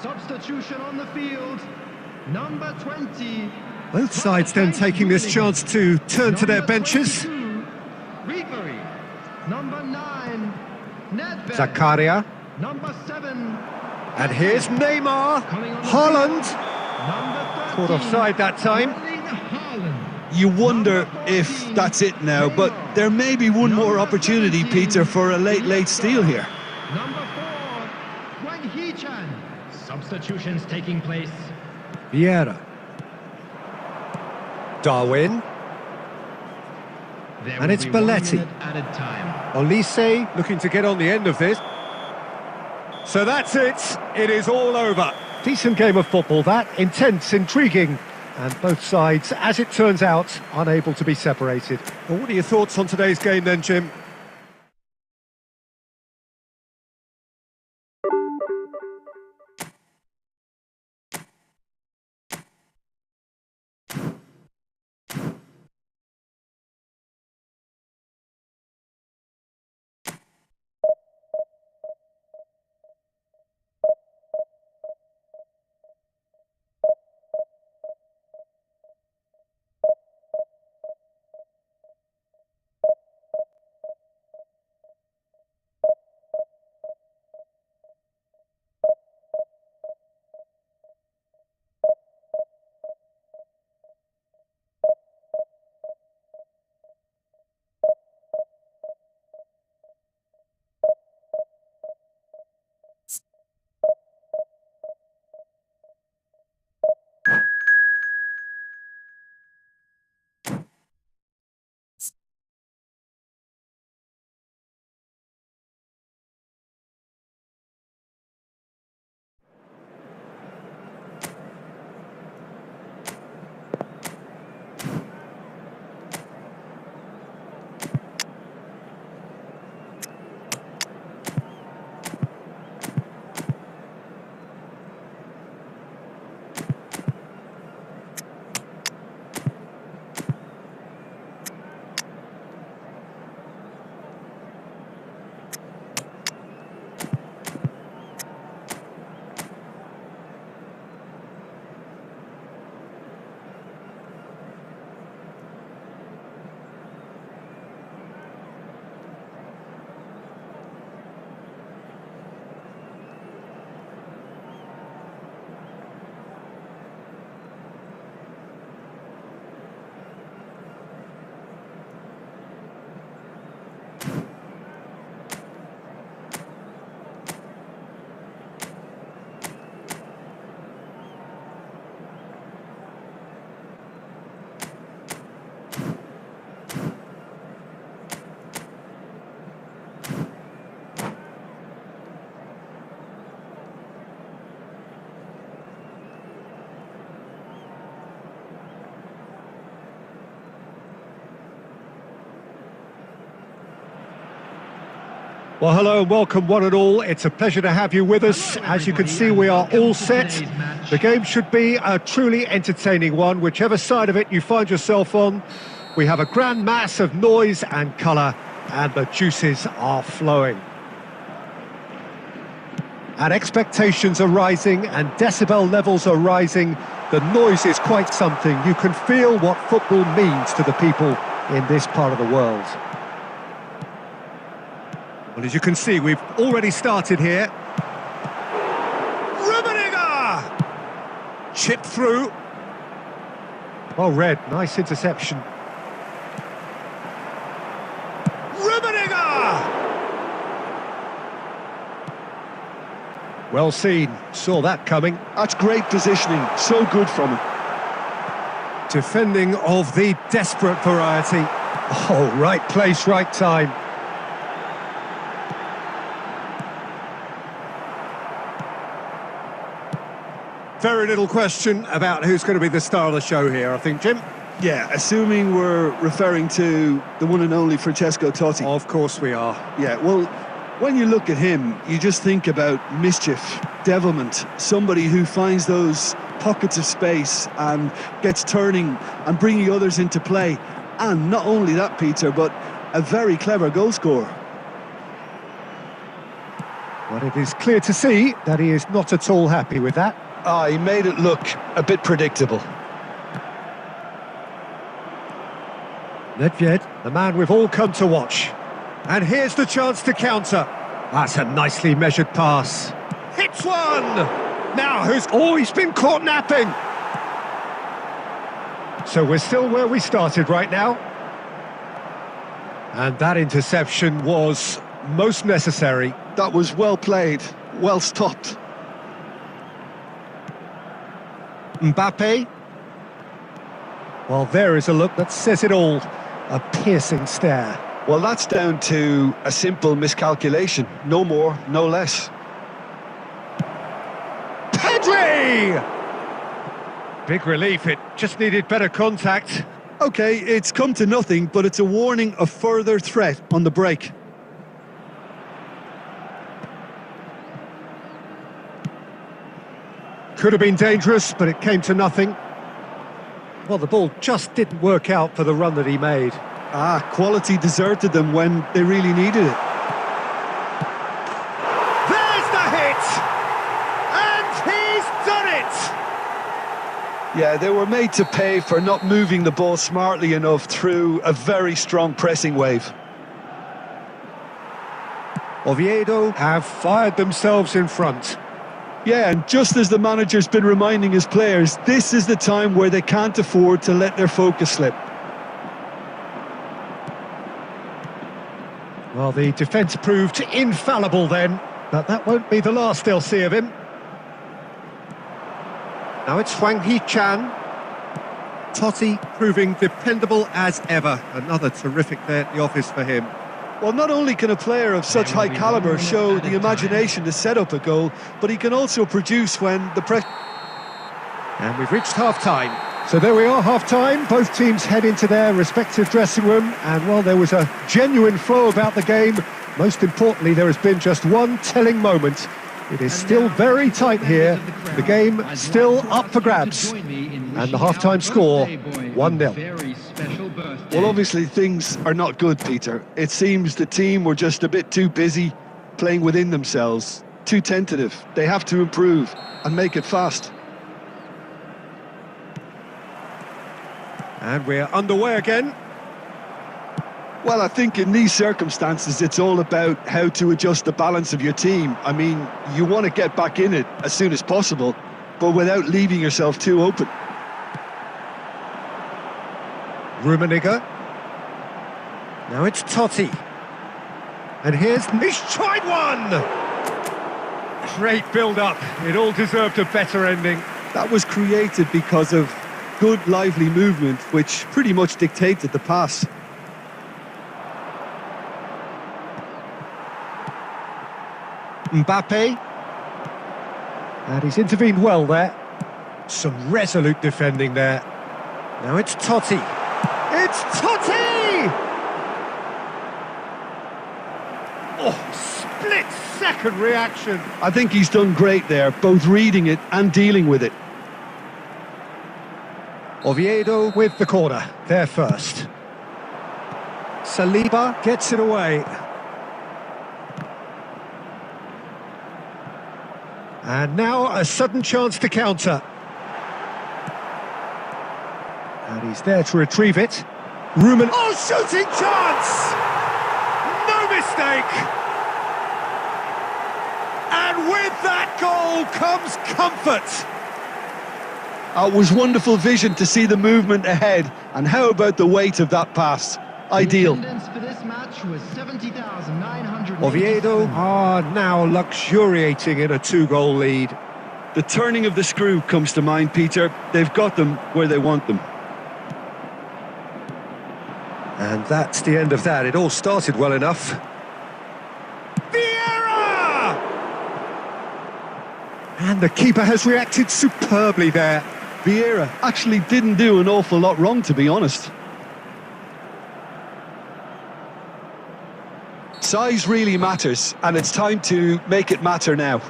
Substitution on the field, number 20. Both sides then taking this chance to turn to their benches. Ribéry, number 9. Nedved, Zakaria. number 7. And here's Neymar. Haaland. Caught offside that time. You wonder if that's it now, but there may be one more opportunity, Peter, for a late steal here. Number 4, Wang Hee-chan. Substitutions taking place. Vieira. Darwin. There And will it's be 1 Belletti. minute added time. Olise looking to get on the end of this. So that's it. It is all over. Decent game of football, that. Intense, intriguing. And both sides, as it turns out, unable to be separated. Well, what are your thoughts on today's game then, Jim? Well, hello and welcome one and all. It's a pleasure to have you with us. As you can see, we are all set. The game should be a truly entertaining one, whichever side of it you find yourself on. We have a grand mass of noise and colour, and the juices are flowing. And expectations are rising, and decibel levels are rising. The noise is quite something. You can feel what football means to the people in this part of the world. Well, as you can see, we've already started here. Rummenigge! Chip through. Well read, nice interception. Rummenigge! Well seen, saw that coming. That's great positioning, so good from him. Defending of the desperate variety. Oh, right place, right time. Very little question about who's going to be the star of the show here, I think, Jim. Yeah, assuming we're referring to the one and only Francesco Totti. Of course we are. Yeah, well, when you look at him, you just think about mischief, devilment, somebody who finds those pockets of space and gets turning and bringing others into play. And not only that, Peter, but a very clever goal scorer. Well, it is clear to see that he is not at all happy with that. He made it look a bit predictable. Nedved, the man we've all come to watch. And here's the chance to counter. That's a nicely measured pass. Hits one! Now who's... Oh, he's been caught napping! So we're still where we started right now. And that interception was most necessary. That was well played, well stopped. Mbappe. Well, there is a look that says it all. A piercing stare. Well, that's down to a simple miscalculation. No more, no less. Pedri! Big relief, it just needed better contact. Okay, it's come to nothing, but it's a warning of further threat on the break. Could have been dangerous, but it came to nothing. Well, the ball just didn't work out for the run that he made. Quality deserted them when they really needed it. There's the hit! And he's done it! Yeah, they were made to pay for not moving the ball smartly enough through a very strong pressing wave. Oviedo have fired themselves in front. Yeah, and just as the manager's been reminding his players, this is the time where they can't afford to let their focus slip. Well, the defence proved infallible then, but that won't be the last they'll see of him. Now it's Hwang Hee-chan. Totti proving dependable as ever. Another terrific day at the office for him. Well, not only can a player of such high calibre show the imagination to set up a goal, but he can also produce when the press... And we've reached half-time. So there we are, half-time. Both teams head into their respective dressing room. And while there was a genuine flow about the game, most importantly, there has been just one telling moment. It is still very tight here. The game still up for grabs. And the half-time score, 1-0. Well, obviously things are not good, Peter. It seems the team were just a bit too busy playing within themselves, too tentative. They have to improve and make it fast. And we're underway again. Well, I think in these circumstances, it's all about how to adjust the balance of your team. I mean, you want to get back in it as soon as possible, but without leaving yourself too open. Rummenigge. Now it's Totti. And here's... He's tried one! Great build-up. It all deserved a better ending. That was created because of good, lively movement, which pretty much dictated the pass. Mbappe. And he's intervened well there. Some resolute defending there. Now it's Totti. It's Totti! Oh, second reaction. I think he's done great there, both reading it and dealing with it. Oviedo with the corner, there first. Saliba gets it away. And now a sudden chance to counter. And he's there to retrieve it. Rumen. Oh, shooting chance! No mistake! And with that goal comes comfort. It was wonderful vision to see the movement ahead. And how about the weight of that pass? Ideal. Attendance for this match was 70,900. Oviedo are now luxuriating in a 2-goal lead. The turning of the screw comes to mind, Peter. They've got them where they want them. And that's the end of that. It all started well enough. Vieira! And the keeper has reacted superbly there. Vieira actually didn't do an awful lot wrong, to be honest. Size really matters, and it's time to make it matter now.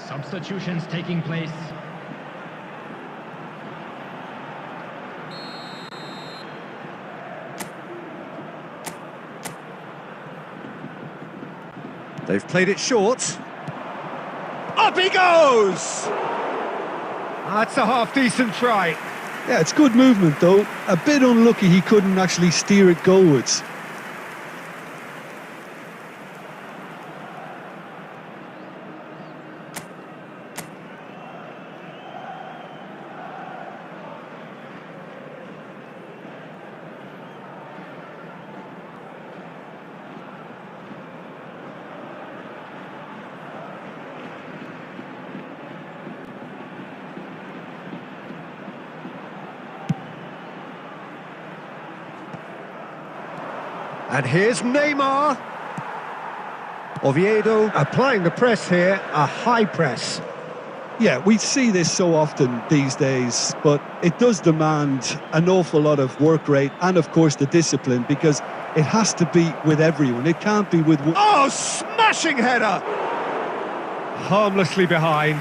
Substitutions taking place. They've played it short. Up he goes! That's a half-decent try. Yeah, it's good movement, though. A bit unlucky he couldn't actually steer it goalwards. And here's Neymar. Oviedo applying the press here, a high press. Yeah, we see this so often these days, but it does demand an awful lot of work rate and, of course, the discipline, because it has to be with everyone. It can't be with one. Oh, smashing header! Harmlessly behind.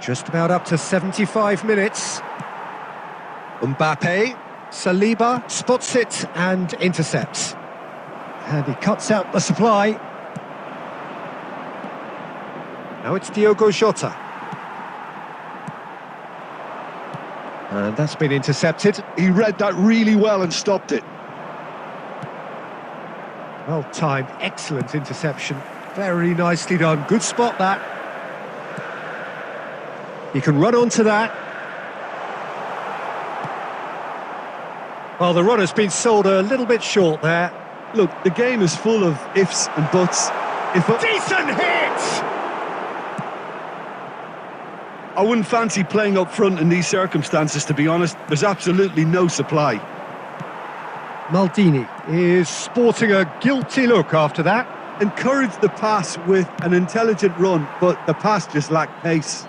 Just about up to 75 minutes. Mbappe, Saliba spots it and intercepts. And he cuts out the supply. Now it's Diogo Jota. And that's been intercepted. He read that really well and stopped it. Well timed, excellent interception. Very nicely done. Good spot that. He can run onto that. Well, the run has been sold a little bit short there. Look, the game is full of ifs and buts. Decent hit! I wouldn't fancy playing up front in these circumstances, to be honest. There's absolutely no supply. Maldini is sporting a guilty look after that. Encouraged the pass with an intelligent run, but the pass just lacked pace.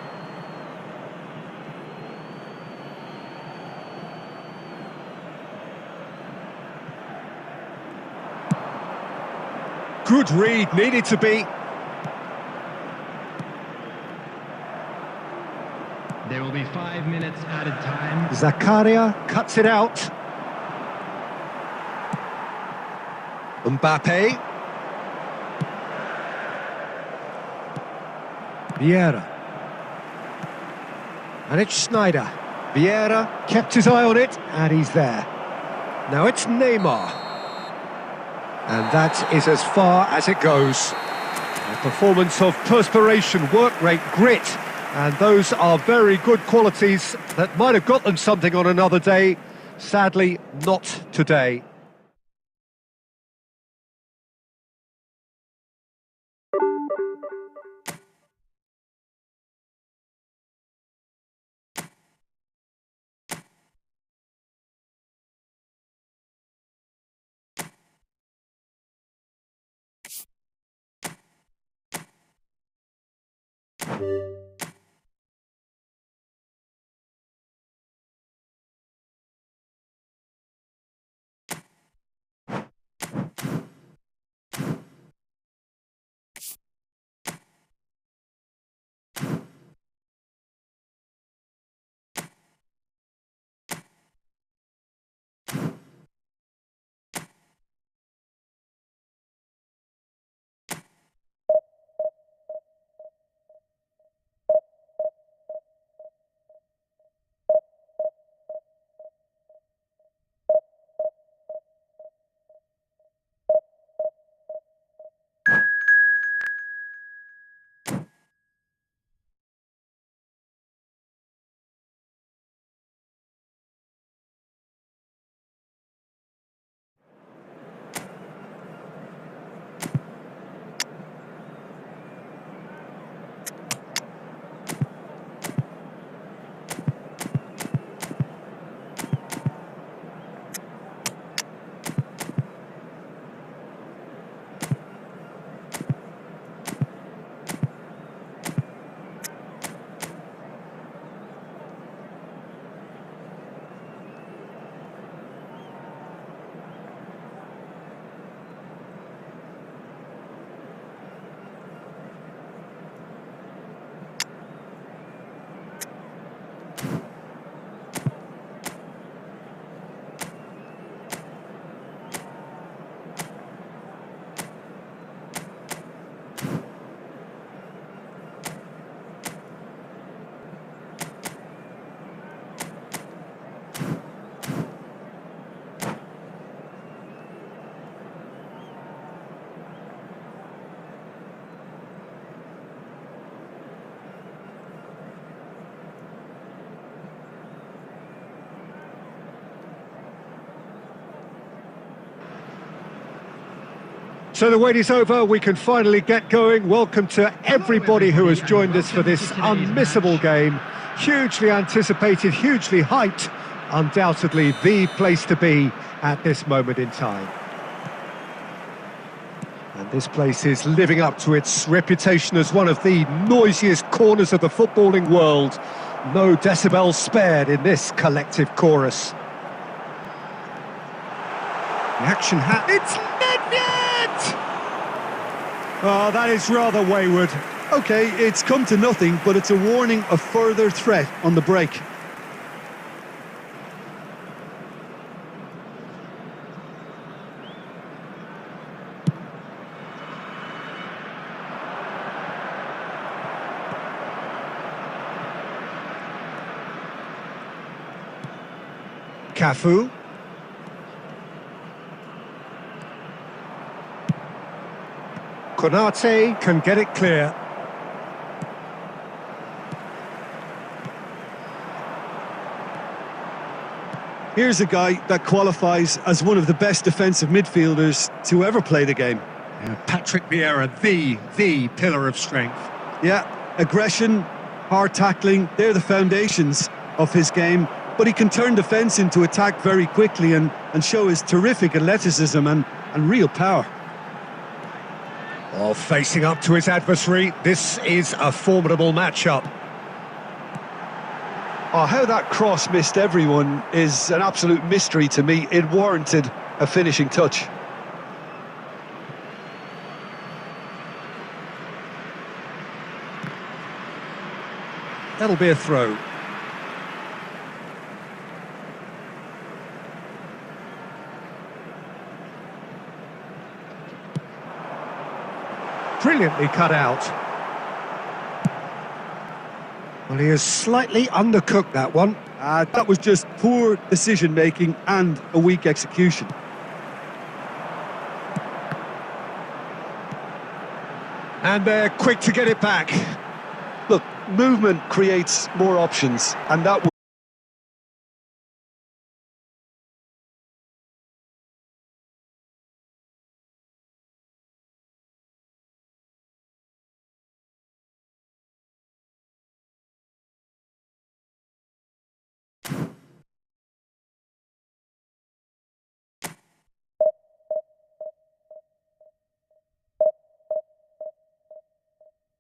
Good read, needed to be. There will be 5 minutes added time. Zakaria cuts it out. Mbappe. Vieira. And it's Schneider. Vieira kept his eye on it, and he's there. Now it's Neymar. And that is as far as it goes. A performance of perspiration, work rate, grit. And those are very good qualities that might have got them something on another day. Sadly, not today. So the wait is over, we can finally get going. Welcome to everybody who has joined us for this unmissable game. Hugely anticipated, hugely hyped. Undoubtedly the place to be at this moment in time. And this place is living up to its reputation as one of the noisiest corners of the footballing world. No decibels spared in this collective chorus. The action it's Nedved! Oh, that is rather wayward. Okay, it's come to nothing, but it's a warning of further threat on the break. Cafu. Konate can get it clear. Here's a guy that qualifies as one of the best defensive midfielders to ever play the game. Yeah, Patrick Vieira, the pillar of strength. Yeah, aggression, hard tackling, they're the foundations of his game. But he can turn defence into attack very quickly and show his terrific athleticism and real power. Oh, facing up to his adversary, this is a formidable matchup. Oh, how that cross missed everyone is an absolute mystery to me. It warranted a finishing touch. That'll be a throw. Brilliantly cut out. Well, he has slightly undercooked that one. That was just poor decision-making and a weak execution. And they're quick to get it back. Look, movement creates more options, and that